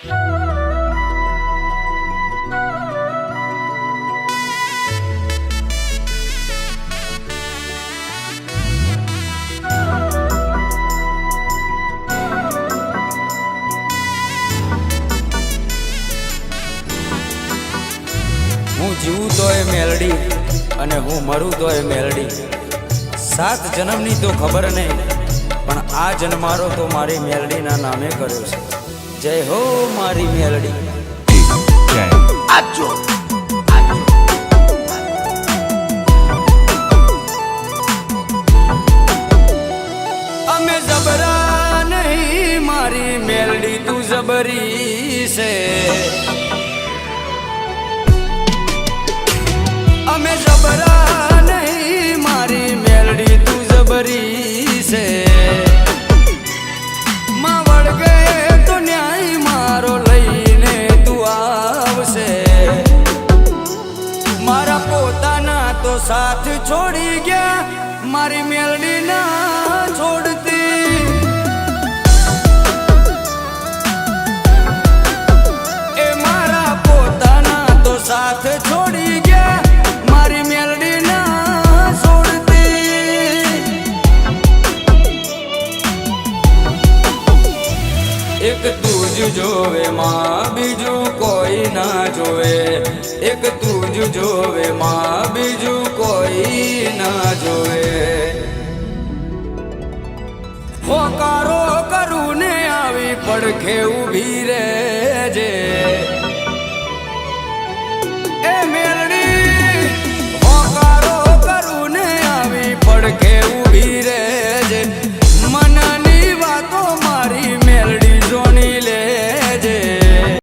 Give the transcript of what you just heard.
હું જીવું તોય મેલડી અને હું મરું તોય મેલડી. 7 જન્મની તો ખબર નહીં, પણ આ જન્મારો તો મારી મેલડીના નામે કર્યો છે. જય હો મારી મેલડી. આજો અમે જબરા નહીં, મારી મેલડી તું જબરી છે. અમે જબરા નહીં, મારી મેલડી તું જબરી છે. માં વળગે તો ન્યાય મારો લઈને તું આવશે. મારા પોતાના તો સાથ છોડી ગયા, મારી મેલડી ના છોડતી. એ મારા પોતાના તો સાથ છોડી ગયા, મારી મેલડી ના છોડતી. એક તું જ જોવે માં, બીજું કોઈ ના જોવે. એક તું જ જોવે માં, બીજું કોઈ ના જોવે. હોકારો કરું ને આવી પડખે ઊભી રહેજે.